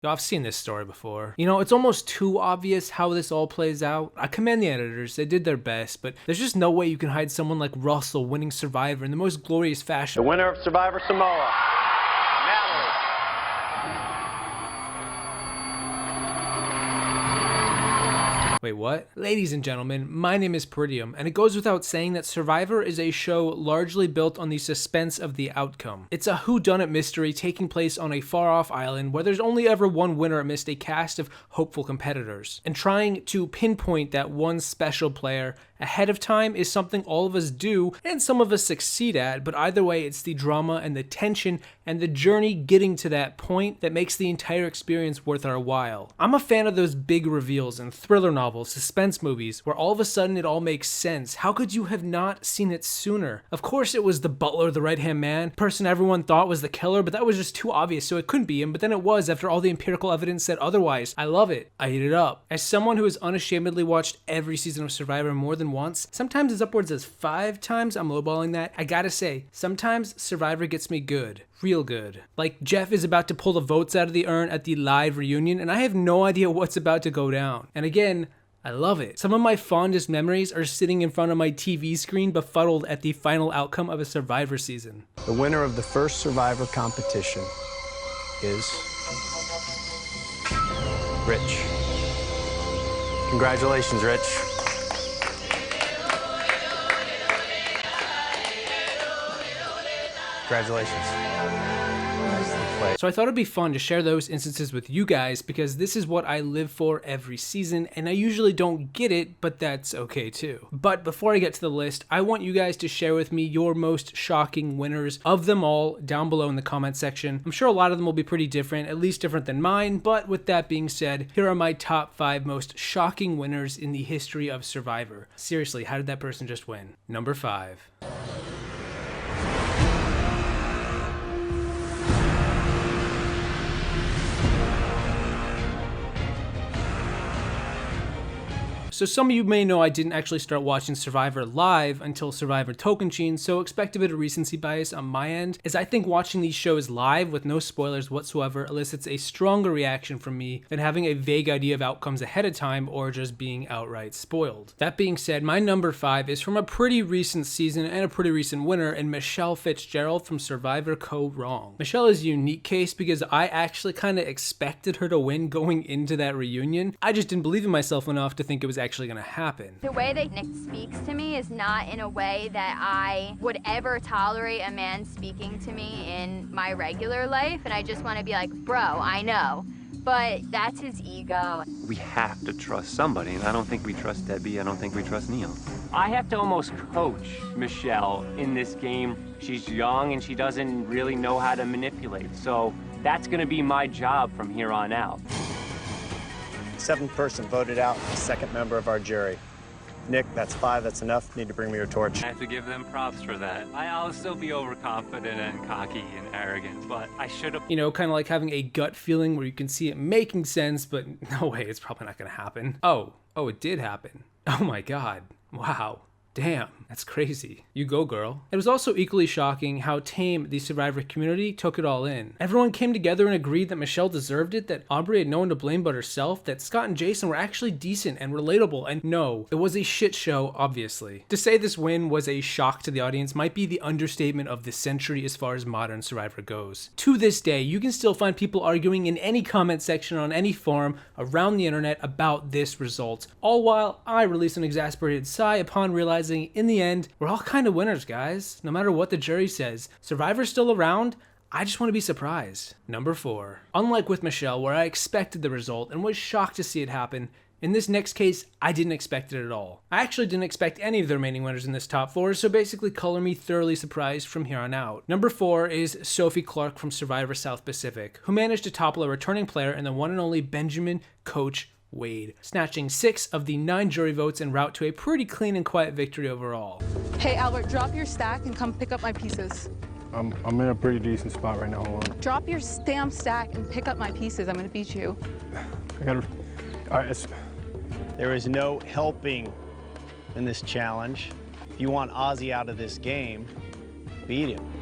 Yo, I've seen this story before. You know, it's almost too obvious how this all plays out. I commend the editors, they did their best, but there's just no way you can hide someone like Russell winning Survivor in the most glorious fashion. The winner of Survivor Samoa, Natalie. Wait, what? Ladies and gentlemen, my name is Peridiam, and it goes without saying that Survivor is a show largely built on the suspense of the outcome. It's a whodunit mystery taking place on a far-off island where there's only ever one winner amidst a cast of hopeful competitors. And trying to pinpoint that one special player ahead of time is something all of us do, and some of us succeed at, but either way, it's the drama and the tension and the journey getting to that point that makes the entire experience worth our while. I'm a fan of those big reveals in thriller novels, suspense movies, where all of a sudden it all makes sense. How could you have not seen it sooner? Of course it was the butler, the right-hand man, person everyone thought was the killer, but that was just too obvious, so it couldn't be him, but then it was after all the empirical evidence said otherwise. I love it. I eat it up. As someone who has unashamedly watched every season of Survivor more than once, sometimes as upwards as 5 times, I'm lowballing that, I gotta say, sometimes Survivor gets me good. Real good. Like Jeff is about to pull the votes out of the urn at the live reunion, and I have no idea what's about to go down. And again, I love it. Some of my fondest memories are sitting in front of my TV screen befuddled at the final outcome of a Survivor season. The winner of the first Survivor competition is Rich. Congratulations, Rich. Congratulations. So I thought it'd be fun to share those instances with you guys because this is what I live for every season, and I usually don't get it, but that's okay too. But before I get to the list, I want you guys to share with me your most shocking winners of them all down below in the comment section. I'm sure a lot of them will be pretty different, at least different than mine, but with that being said, here are my top 5 most shocking winners in the history of Survivor. Seriously, how did that person just win? Number 5. So some of you may know I didn't actually start watching Survivor live until Survivor Tocantins, so expect a bit of recency bias on my end, as I think watching these shows live with no spoilers whatsoever elicits a stronger reaction from me than having a vague idea of outcomes ahead of time or just being outright spoiled. That being said, my number 5 is from a pretty recent season and a pretty recent winner in Michele Fitzgerald from Survivor Co. Wrong. Michele is a unique case because I actually kind of expected her to win going into that reunion. I just didn't believe in myself enough to think it was actually going to happen. The way that Nick speaks to me is not in a way that I would ever tolerate a man speaking to me in my regular life, and I just want to be like, bro, I know. But that's his ego. We have to trust somebody, and I don't think we trust Debbie. I don't think we trust Neil. I have to almost coach Michele in this game. She's young and she doesn't really know how to manipulate. So that's going to be my job from here on out. 7th person voted out, the 2nd member of our jury. Nick, that's 5, that's enough. Need to bring me your torch. I have to give them props for that. I'll still be overconfident and cocky and arrogant, but I should have... You know, kind of like having a gut feeling where you can see it making sense, but no way, it's probably not going to happen. Oh, it did happen. Oh my God. Wow. Damn, that's crazy. You go, girl. It was also equally shocking how tame the Survivor community took it all in. Everyone came together and agreed that Michele deserved it, that Aubrey had no one to blame but herself, that Scott and Jason were actually decent and relatable, and no, it was a shit show, obviously. To say this win was a shock to the audience might be the understatement of the century as far as modern Survivor goes. To this day, you can still find people arguing in any comment section on any forum around the internet about this result, all while I release an exasperated sigh upon realizing in the end, we're all kind of winners, guys. No matter what the jury says, Survivor's still around. I just want to be surprised. Number 4. Unlike with Michele, where I expected the result and was shocked to see it happen, in this next case, I didn't expect it at all. I actually didn't expect any of the remaining winners in this top 4, so basically color me thoroughly surprised from here on out. Number 4 is Sophie Clarke from Survivor South Pacific, who managed to topple a returning player in the one and only Benjamin Coach Wade, snatching 6 of the 9 jury votes en route to a pretty clean and quiet victory overall. Hey Albert, drop your stack and come pick up my pieces. I'm in a pretty decent spot right now, hold on. Drop your damn stack and pick up my pieces. I'm gonna beat you. I gotta, all right, There is no helping in this challenge. If you want Ozzy out of this game, beat him.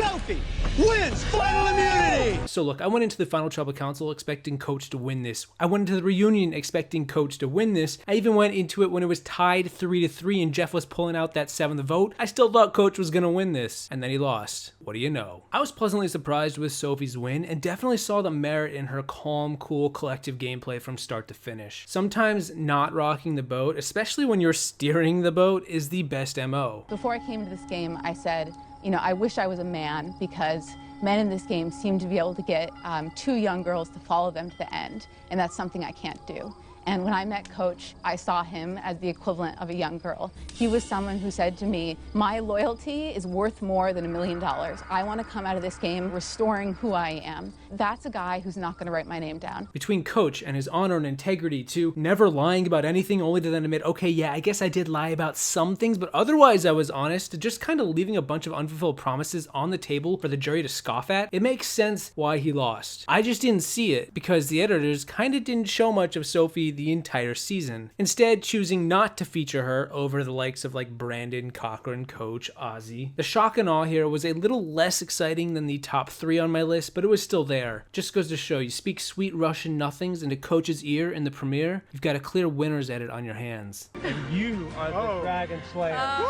Sophie wins final immunity! So look, I went into the Final Tribal Council expecting Coach to win this. I went into the reunion expecting Coach to win this. I even went into it when it was tied 3-3 and Jeff was pulling out that 7th vote. I still thought Coach was gonna win this, and then he lost. What do you know? I was pleasantly surprised with Sophie's win and definitely saw the merit in her calm, cool, collective gameplay from start to finish. Sometimes not rocking the boat, especially when you're steering the boat, is the best MO. Before I came to this game, I said, I wish I was a man, because men in this game seem to be able to get 2 young girls to follow them to the end, and that's something I can't do. And when I met Coach, I saw him as the equivalent of a young girl. He was someone who said to me, my loyalty is worth more than $1 million. I want to come out of this game restoring who I am. That's a guy who's not going to write my name down. Between Coach and his honor and integrity to never lying about anything only to then admit, okay, yeah, I guess I did lie about some things, but otherwise I was honest, to just kind of leaving a bunch of unfulfilled promises on the table for the jury to scoff at, it makes sense why he lost. I just didn't see it because the editors kind of didn't show much of Sophie the entire season, instead choosing not to feature her over the likes of like Brandon, Cochran, Coach, Ozzy. The shock and awe here was a little less exciting than the top 3 on my list, but it was still there. Just goes to show, you speak sweet Russian nothings into Coach's ear in the premiere, you've got a clear winner's edit on your hands. And you are the Dragon Slayer.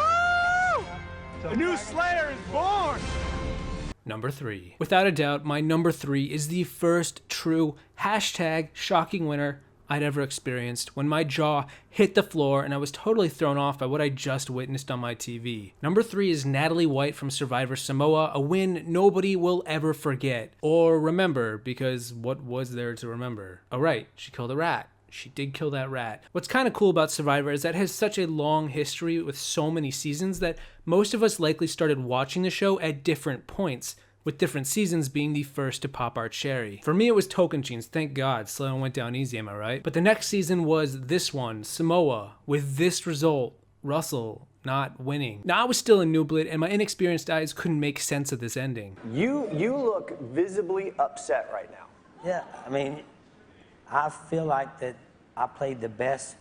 The new Slayer is born! Number 3. Without a doubt, my number 3 is the first true #shocking winner I'd ever experienced, when my jaw hit the floor and I was totally thrown off by what I just witnessed on my TV. Number 3 is Natalie White from Survivor Samoa, a win nobody will ever forget. Or remember, because what was there to remember? Oh right, she killed a rat. She did kill that rat. What's kind of cool about Survivor is that it has such a long history with so many seasons that most of us likely started watching the show at different points, with different seasons being the first to pop our cherry. For me, it was Tocantins, thank God. Sloan went down easy, am I right? But the next season was this one, Samoa, with this result, Russell not winning. Now, I was still a nooblet, and my inexperienced eyes couldn't make sense of this ending. You look visibly upset right now. Yeah, I mean, I feel like that I played the best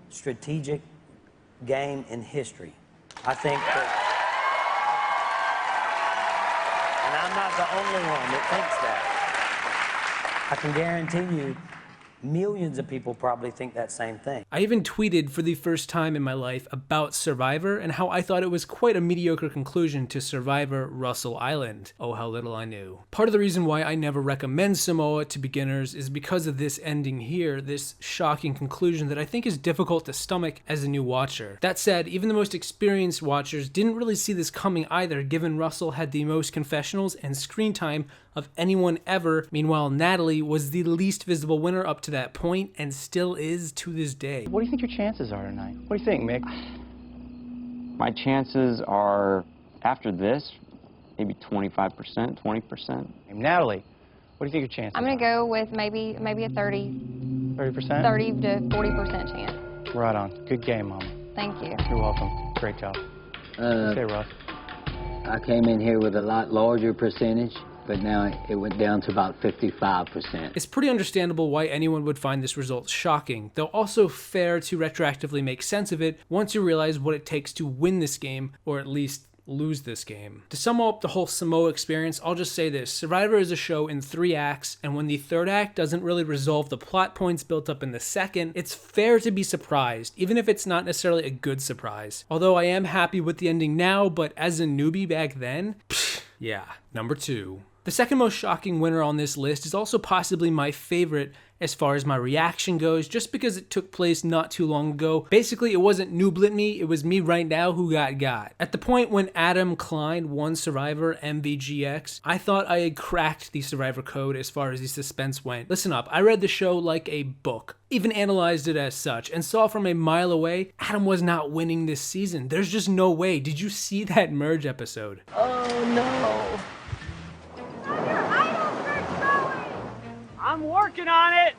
strategic game in history. I think that... And I'm not the only one that thinks that. I can guarantee you, millions of people probably think that same thing. I even tweeted for the first time in my life about Survivor and how I thought it was quite a mediocre conclusion to Survivor Russell Island. Oh, how little I knew. Part of the reason why I never recommend Samoa to beginners is because of this ending here, this shocking conclusion that I think is difficult to stomach as a new watcher. That said, even the most experienced watchers didn't really see this coming either, given Russell had the most confessionals and screen time of anyone ever. Meanwhile, Natalie was the least visible winner up to that point and still is to this day. What do you think your chances are tonight? What do you think, Mick? My chances are, after this, maybe 25%, 20%. Natalie, what do you think your chances I'm going to go with maybe a 30%? 30%? 30 to 40% chance. Right on. Good game, Mama. Thank you. You're welcome. Great job. Okay, Russ. I came in here with a lot larger percentage, but now it went down to about 55%. It's pretty understandable why anyone would find this result shocking, though also fair to retroactively make sense of it once you realize what it takes to win this game, or at least lose this game. To sum up the whole Samoa experience, I'll just say this: Survivor is a show in 3 acts, and when the 3rd act doesn't really resolve the plot points built up in the 2nd, it's fair to be surprised, even if it's not necessarily a good surprise. Although I am happy with the ending now, but as a newbie back then, yeah. Number 2. The second most shocking winner on this list is also possibly my favorite as far as my reaction goes, just because it took place not too long ago. Basically, it wasn't nooblet me, it was me right now who got. At the point when Adam Klein won Survivor MVGX, I thought I had cracked the Survivor code as far as the suspense went. Listen up, I read the show like a book, even analyzed it as such, and saw from a mile away, Adam was not winning this season. There's just no way. Did you see that merge episode? Oh no. I'm working on it!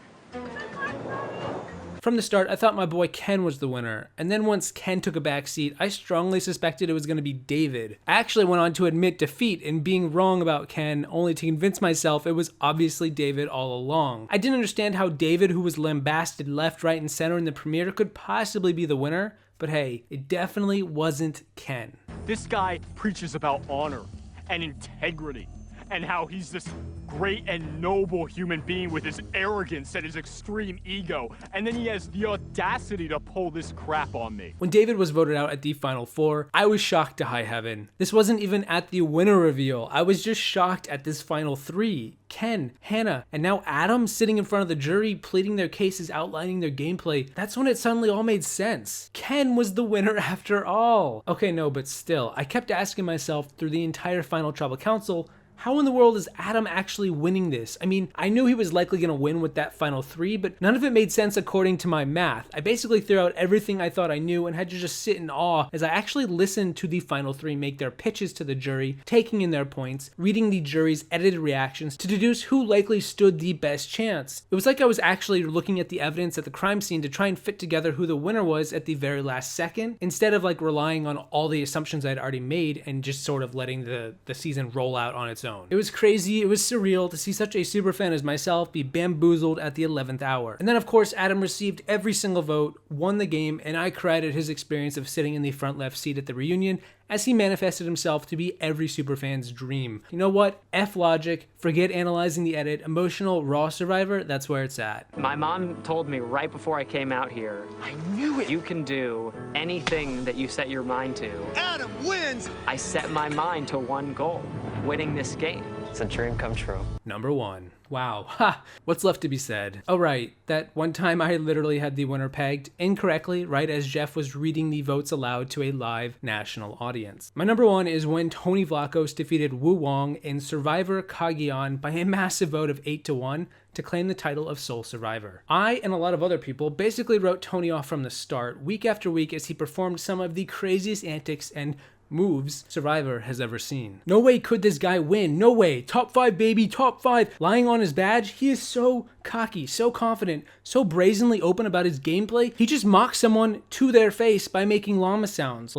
From the start, I thought my boy Ken was the winner, and then once Ken took a back seat, I strongly suspected it was going to be David. I actually went on to admit defeat in being wrong about Ken, only to convince myself it was obviously David all along. I didn't understand how David, who was lambasted left, right, and center in the premiere, could possibly be the winner, but hey, it definitely wasn't Ken. This guy preaches about honor, and integrity, and how he's this great and noble human being with his arrogance and his extreme ego, and then he has the audacity to pull this crap on me. When David was voted out at the Final Four, I was shocked to high heaven. This wasn't even at the winner reveal. I was just shocked at this Final Three. Ken, Hannah, and now Adam sitting in front of the jury, pleading their cases, outlining their gameplay. That's when it suddenly all made sense. Ken was the winner after all. Okay, no, but still, I kept asking myself through the entire Final Tribal Council, how in the world is Adam actually winning this? I mean, I knew he was likely going to win with that Final Three, but none of it made sense according to my math. I basically threw out everything I thought I knew and had to just sit in awe as I actually listened to the Final Three make their pitches to the jury, taking in their points, reading the jury's edited reactions to deduce who likely stood the best chance. It was like I was actually looking at the evidence at the crime scene to try and fit together who the winner was at the very last second, instead of like relying on all the assumptions I'd already made and just sort of letting the season roll out on its own. It was crazy, it was surreal to see such a super fan as myself be bamboozled at the 11th hour. And then of course Adam received every single vote, won the game, and I credited his experience of sitting in the front left seat at the reunion as he manifested himself to be every superfan's dream. You know what? F logic, forget analyzing the edit, emotional, raw Survivor, that's where it's at. My mom told me right before I came out here, I knew it. You can do anything that you set your mind to. Adam wins! I set my mind to one goal, winning this game. It's a dream come true. Number 1. Wow. Ha! What's left to be said? Oh right, that one time I literally had the winner pegged incorrectly right as Jeff was reading the votes aloud to a live national audience. My number 1 is when Tony Vlachos defeated Wu Wong in Survivor Cagayan by a massive vote of 8-1 to claim the title of sole survivor. I and a lot of other people basically wrote Tony off from the start, week after week, as he performed some of the craziest antics and moves Survivor has ever seen. No way could this guy win. No way. Top 5, baby. Top 5. Lying on his badge. He is so cocky, so confident, so brazenly open about his gameplay. He just mocks someone to their face by making llama sounds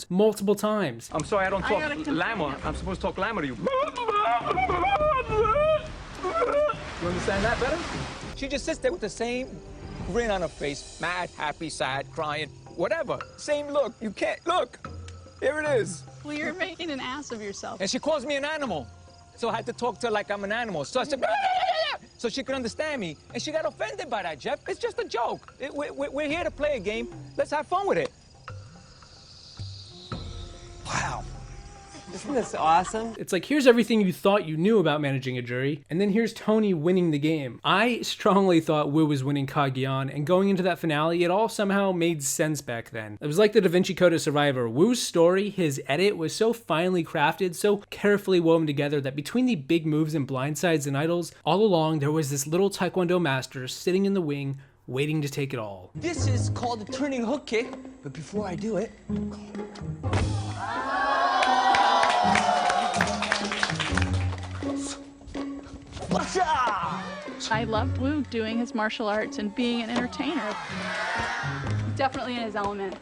multiple times. I'm sorry, I don't talk llama. I'm supposed to talk llama to you. You understand that better? She just sits there with the same grin on her face. Mad, happy, sad, crying, whatever. Same look. You can't look. Here it is. Well, you're making an ass of yourself. And she calls me an animal. So I had to talk to her like I'm an animal. So I said, so she could understand me. And she got offended by that, Jeff. It's just a joke. We're here to play a game. Let's have fun with it. Wow. Isn't this awesome? It's like, here's everything you thought you knew about managing a jury, and then here's Tony winning the game. I strongly thought Wu was winning Cagayan, and going into that finale, it all somehow made sense back then. It was like the Da Vinci Code of Survivor. Wu's story, his edit, was so finely crafted, so carefully woven together that between the big moves and blindsides and idols, all along there was this little Taekwondo master sitting in the wing, waiting to take it all. This is called the turning hook kick, but before I do it... I loved Wu doing his martial arts and being an entertainer. Definitely in his element.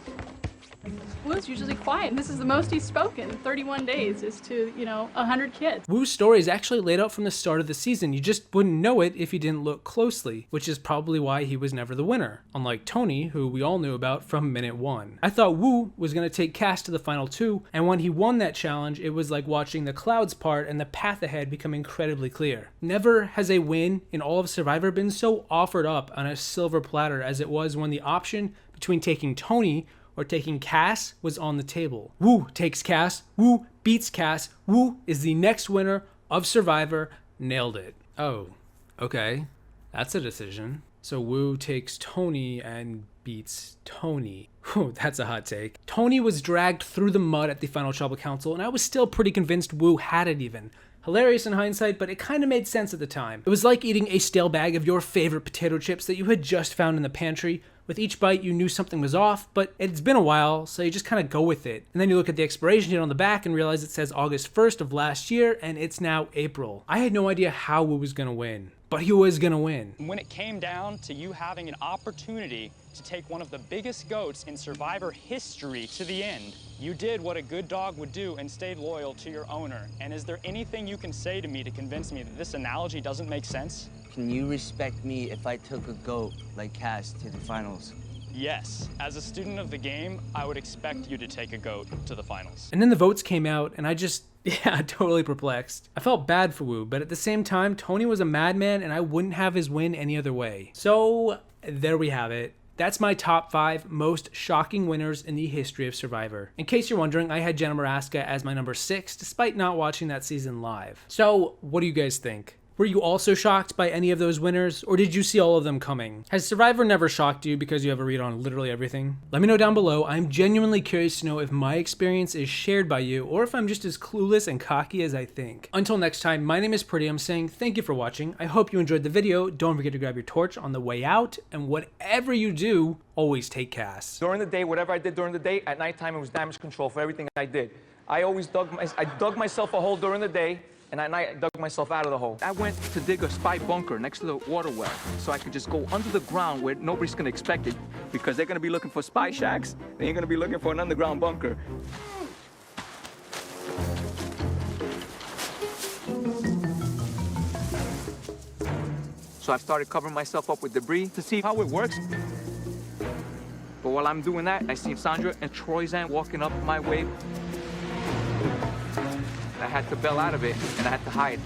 Wu's usually quiet, and this is the most he's spoken in 31 days is to, 100 kids. Wu's story is actually laid out from the start of the season. You just wouldn't know it if you didn't look closely, which is probably why he was never the winner, unlike Tony, who we all knew about from minute 1. I thought Wu was going to take Cass to the final 2, and when he won that challenge, it was like watching the clouds part and the path ahead become incredibly clear. Never has a win in all of Survivor been so offered up on a silver platter as it was when the option between taking Tony or taking Cass was on the table. Wu takes Cass, Wu beats Cass, Wu is the next winner of Survivor, nailed it. Oh, okay, that's a decision. So Wu takes Tony and beats Tony. Whew, that's a hot take. Tony was dragged through the mud at the Final Tribal Council, and I was still pretty convinced Wu had it even. Hilarious in hindsight, but it kind of made sense at the time. It was like eating a stale bag of your favorite potato chips that you had just found in the pantry. With each bite, you knew something was off, but it's been a while, so you just kind of go with it. And then you look at the expiration date on the back and realize it says August 1st of last year, and it's now April. I had no idea how Wu was gonna win, but he was gonna win. When it came down to you having an opportunity to take one of the biggest goats in Survivor history to the end, you did what a good dog would do and stayed loyal to your owner. And is there anything you can say to me to convince me that this analogy doesn't make sense? Can you respect me if I took a goat like Cass to the finals? Yes. As a student of the game, I would expect you to take a goat to the finals. And then the votes came out, and I just Yeah, totally perplexed. I felt bad for Wu, but at the same time, Tony was a madman and I wouldn't have his win any other way. So there we have it. That's my top 5 most shocking winners in the history of Survivor. In case you're wondering, I had Jenna Maraska as my number 6, despite not watching that season live. So what do you guys think? Were you also shocked by any of those winners, or did you see all of them coming? Has Survivor never shocked you because you have a read on literally everything? Let me know down below. I'm genuinely curious to know if my experience is shared by you, or if I'm just as clueless and cocky as I think. Until next time, my name is Peridiam saying thank you for watching. I hope you enjoyed the video. Don't forget to grab your torch on the way out, and whatever you do, always take casts. During the day, whatever I did during the day, at nighttime it was damage control for everything I did. I always dug myself a hole during the day, and at night I dug myself out of the hole. I went to dig a spy bunker next to the water well, so I could just go under the ground where nobody's gonna expect it, because they're gonna be looking for spy shacks. They ain't gonna be looking for an underground bunker. So I've started covering myself up with debris to see how it works. But while I'm doing that, I see Sandra and Troyzan walking up my way. I had to bail out of it, and I had to hide.